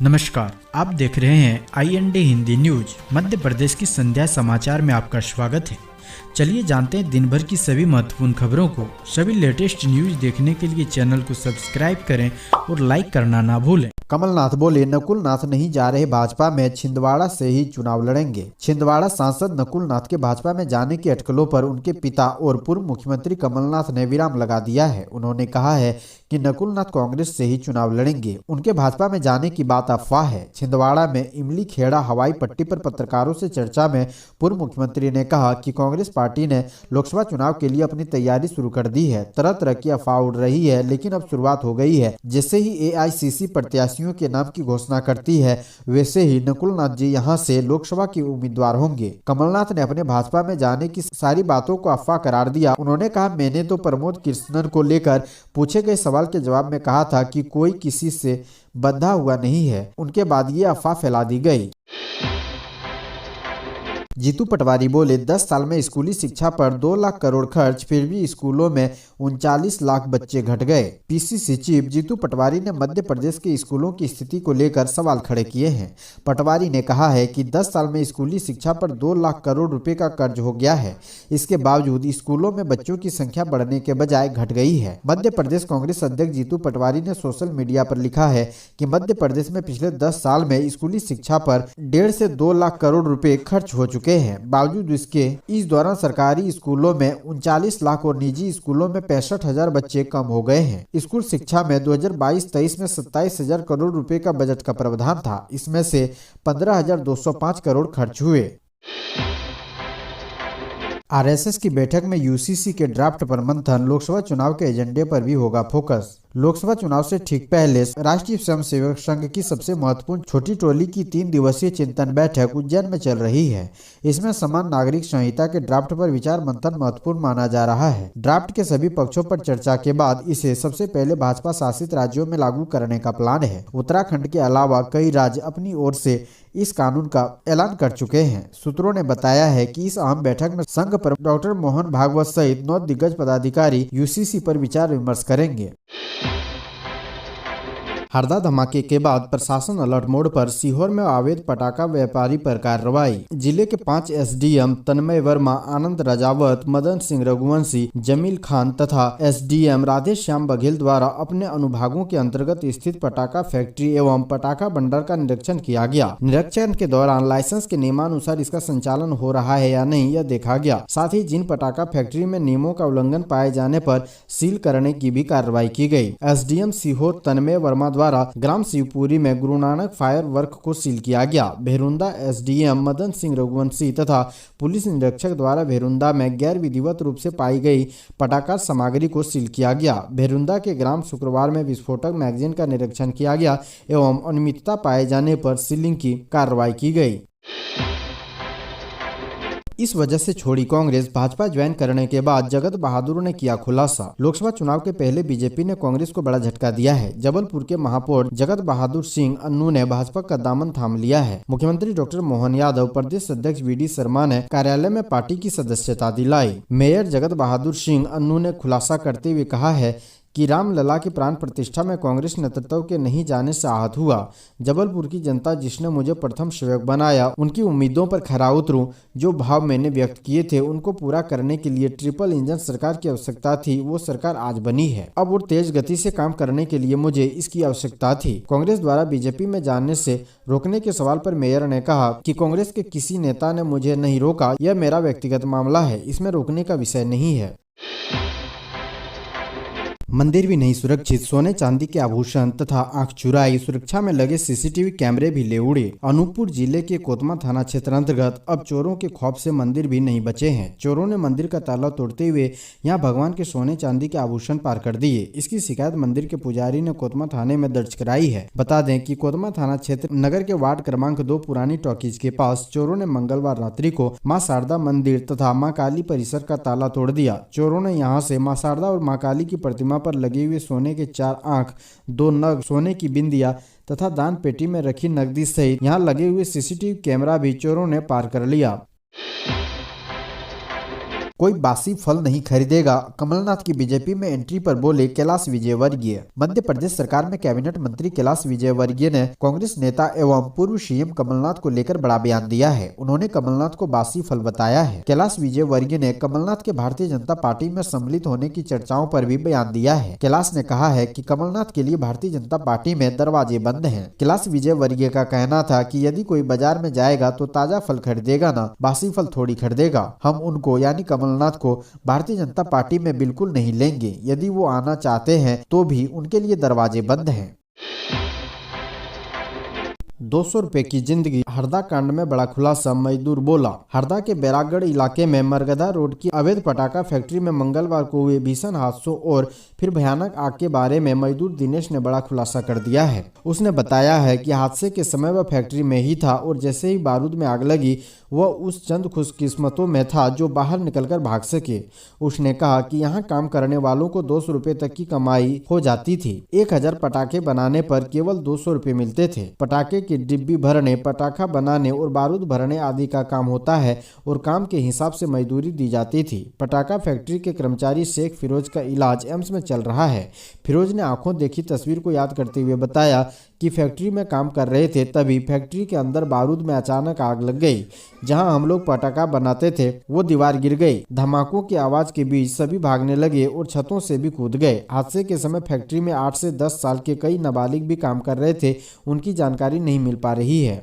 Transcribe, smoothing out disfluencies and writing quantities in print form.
नमस्कार, आप देख रहे हैं IND हिंदी न्यूज। मध्य प्रदेश की संध्या समाचार में आपका स्वागत है। चलिए जानते हैं दिन भर की सभी महत्वपूर्ण खबरों को। सभी लेटेस्ट न्यूज देखने के लिए चैनल को सब्सक्राइब करें और लाइक करना ना भूलें। कमलनाथ बोले, नकुल नाथ नहीं जा रहे भाजपा में, छिंदवाड़ा से ही चुनाव लड़ेंगे। छिंदवाड़ा सांसद नकुल नाथ के भाजपा में जाने की अटकलों पर उनके पिता और पूर्व मुख्यमंत्री कमलनाथ ने विराम लगा दिया है। उन्होंने कहा है कि नकुल नाथ कांग्रेस से ही चुनाव लड़ेंगे। उनके भाजपा में जाने की बात अफवाह है। छिंदवाड़ा में इमली खेड़ा हवाई पट्टी पर पत्रकारों से चर्चा में पूर्व मुख्यमंत्री ने कहा कि कांग्रेस पार्टी ने लोकसभा चुनाव के लिए अपनी तैयारी शुरू कर दी है। तरह तरह की अफवाह उड़ रही है, लेकिन अब शुरुआत हो गई है। जैसे ही AICC प्रत्याशियों के नाम की घोषणा करती है, वैसे ही नकुल नाथ जी यहां से लोकसभा के उम्मीदवार होंगे। कमलनाथ ने अपने भाजपा में जाने की सारी बातों को अफवाह करार दिया। उन्होंने कहा, मैंने तो प्रमोद कृष्णन को लेकर पूछे गए सवाल के जवाब में कहा था कि कोई किसी से बंधा हुआ नहीं है। उनके बाद ये अफवाह फैला दी गई। जीतू पटवारी बोले, 10 साल में स्कूली शिक्षा पर 2 लाख करोड़ खर्च, फिर भी स्कूलों में 39 लाख बच्चे घट गए। PCC चीफ जीतू पटवारी ने मध्य प्रदेश के स्कूलों की स्थिति को लेकर सवाल खड़े किए हैं। पटवारी ने कहा है कि 10 साल में स्कूली शिक्षा पर 2 लाख करोड़ रुपए का कर्ज हो गया है। इसके बावजूद स्कूलों में बच्चों की संख्या बढ़ने के बजाय घट गई है। मध्य प्रदेश कांग्रेस अध्यक्ष जीतू पटवारी ने सोशल मीडिया पर लिखा है कि मध्य प्रदेश में पिछले 10 साल में स्कूली शिक्षा पर 1.5 से 2 लाख करोड़ रुपए खर्च हो चुके हैं। बावजूद इसके इस दौरान सरकारी स्कूलों में 39 लाख और निजी स्कूलों में 65,000 बच्चे कम हो गए हैं। स्कूल शिक्षा में 2022-23 में 27,000 करोड़ रुपए का बजट का प्रावधान था। इसमें से 15,205 करोड़ खर्च हुए। RSS की बैठक में UCC के ड्राफ्ट पर मंथन, लोकसभा चुनाव के एजेंडे पर भी होगा फोकस। लोकसभा चुनाव से ठीक पहले राष्ट्रीय स्वयंसेवक संघ की सबसे महत्वपूर्ण छोटी टोली की 3 दिवसीय चिंतन बैठक उज्जैन में चल रही है। इसमें समान नागरिक संहिता के ड्राफ्ट पर विचार मंथन महत्वपूर्ण माना जा रहा है। ड्राफ्ट के सभी पक्षों पर चर्चा के बाद इसे सबसे पहले भाजपा शासित राज्यों में लागू करने का प्लान है। उत्तराखंड के अलावा कई राज्य अपनी ओर से इस कानून का ऐलान कर चुके हैं। सूत्रों ने बताया है कि इस अहम बैठक में संघ प्रमुख डॉक्टर मोहन भागवत सहित 9 दिग्गज पदाधिकारी UCC पर विचार विमर्श करेंगे। हरदा धमाके के बाद प्रशासन अलर्ट मोड पर, सीहोर में अवैध पटाखा व्यापारी पर कार्रवाई। जिले के 5 SDM तन्मय वर्मा, आनंद राजावत, मदन सिंह रघुवंशी, जमील खान तथा SDM राधे श्याम बघेल द्वारा अपने अनुभागों के अंतर्गत स्थित पटाखा फैक्ट्री एवं पटाखा भंडार का निरीक्षण किया गया। निरीक्षण के दौरान लाइसेंस के नियमानुसार इसका संचालन हो रहा है या नहीं यह देखा गया। साथ ही जिन पटाखा फैक्ट्री में नियमों का उल्लंघन पाए जाने पर सील करने की भी कार्रवाई की गई। SDM सीहोर तन्मय वर्मा द्वारा ग्राम शिवपुरी में गुरु नानक फायर वर्क को सील किया गया। भेरुंदा SDM मदन सिंह रघुवंशी तथा पुलिस निरीक्षक द्वारा भेरुंदा में गैर विधिवत रूप से पाई गई पटाखा सामग्री को सील किया गया। भेरुंदा के ग्राम शुक्रवार में विस्फोटक मैगजीन का निरीक्षण किया गया एवं अनियमितता पाए जाने पर सीलिंग की कार्रवाई की गई। इस वजह से छोड़ी कांग्रेस, भाजपा ज्वाइन करने के बाद जगत बहादुर ने किया खुलासा। लोकसभा चुनाव के पहले बीजेपी ने कांग्रेस को बड़ा झटका दिया है। जबलपुर के महापौर जगत बहादुर सिंह अन्नू ने भाजपा का दामन थाम लिया है। मुख्यमंत्री डॉक्टर मोहन यादव, प्रदेश अध्यक्ष VD शर्मा ने कार्यालय में पार्टी की सदस्यता दिलाई। मेयर जगत बहादुर सिंह अन्नू ने खुलासा करते हुए कहा है कि रामलला की प्राण प्रतिष्ठा में कांग्रेस नेतृत्व के नहीं जाने से आहत हुआ। जबलपुर की जनता जिसने मुझे प्रथम सेवक बनाया, उनकी उम्मीदों पर खरा उतरूं। जो भाव मैंने व्यक्त किए थे उनको पूरा करने के लिए ट्रिपल इंजन सरकार की आवश्यकता थी। वो सरकार आज बनी है। अब और तेज गति से काम करने के लिए मुझे इसकी आवश्यकता थी। कांग्रेस द्वारा बीजेपी में जाने से रोकने के सवाल पर मेयर ने कहा कि कांग्रेस के किसी नेता ने मुझे नहीं रोका। यह मेरा व्यक्तिगत मामला है, इसमें रोकने का विषय नहीं है। मंदिर भी नहीं सुरक्षित, सोने चांदी के आभूषण तथा आंख चुराई, सुरक्षा में लगे CCTV कैमरे भी ले उड़े। अनूपपुर जिले के कोतमा थाना क्षेत्र अंतर्गत अब चोरों के खौफ से मंदिर भी नहीं बचे हैं। चोरों ने मंदिर का ताला तोड़ते हुए यहां भगवान के सोने चांदी के आभूषण पार कर दिए। इसकी शिकायत मंदिर के पुजारी ने कोतमा थाने में दर्ज कराई है। बता दें कि कोतमा थाना क्षेत्र नगर के वार्ड क्रमांक 2 पुरानी टॉकीज के पास चोरों ने मंगलवार रात्रि को मां शारदा मंदिर तथा मां काली परिसर का ताला तोड़ दिया। चोरों ने यहां से मां शारदा और मां काली की प्रतिमा पर लगे हुए सोने के 4 आंख, 2 नग सोने की बिंदिया तथा दान पेटी में रखी नकदी सहित यहां लगे हुए CCTV कैमरा भी चोरों ने पार कर लिया। कोई बासी फल नहीं खरीदेगा, कमलनाथ की बीजेपी में एंट्री पर बोले कैलाश विजयवर्गीय। मध्य प्रदेश सरकार में कैबिनेट मंत्री कैलाश विजयवर्गीय ने कांग्रेस नेता एवं पूर्व सीएम कमलनाथ को लेकर बड़ा बयान दिया है। उन्होंने कमलनाथ को बासी फल बताया है। कैलाश विजयवर्गीय ने कमलनाथ के भारतीय जनता पार्टी में सम्मिलित होने की चर्चाओं पर भी बयान दिया है। कैलाश ने कहा है कि कमलनाथ के लिए भारतीय जनता पार्टी में दरवाजे बंद हैं। कैलाश विजयवर्गीय का कहना था कि यदि कोई बाजार में जाएगा तो ताजा फल खरीदेगा ना, बासी फल थोड़ी खरीदेगा। हम उनको यानी कमलनाथ को भारतीय जनता पार्टी में बिल्कुल नहीं लेंगे। यदि वो आना चाहते हैं तो भी उनके लिए दरवाजे बंद हैं। 200 रुपए की जिंदगी, हरदा कांड में बड़ा खुलासा, मजदूर बोला। हरदा के बैरागढ़ इलाके में मरगदा रोड की अवैध पटाखा फैक्ट्री में मंगलवार को हुए भीषण हादसों और फिर भयानक आग के बारे में मजदूर दिनेश ने बड़ा खुलासा कर दिया है। उसने बताया है कि हादसे के समय वह फैक्ट्री में ही था और जैसे ही बारूद में आग लगी वह उस चंद खुशकिस्मतों में था जो बाहर निकलकर भाग सके। उसने कहा कि यहाँ काम करने वालों को 200 रुपए तक की कमाई हो जाती थी। 1000 पटाखे बनाने पर केवल 200 रुपए मिलते थे। पटाखे की डिब्बी भरने, पटाखा बनाने और बारूद भरने आदि का काम होता है और काम के हिसाब से मजदूरी दी जाती थी। पटाखा फैक्ट्री के कर्मचारी शेख फिरोज का इलाज एम्स में चल रहा है। फिरोज ने आंखों देखी तस्वीर को याद करते हुए बताया कि फैक्ट्री में काम कर रहे थे, तभी फैक्ट्री के अंदर बारूद में अचानक आग लग गई। जहां हम लोग पटाखा बनाते थे वो दीवार गिर गई। धमाकों की आवाज के बीच सभी भागने लगे और छतों से भी कूद गए। हादसे के समय फैक्ट्री में 8 से 10 साल के कई नाबालिग भी काम कर रहे थे। उनकी जानकारी नहीं मिल पा रही है।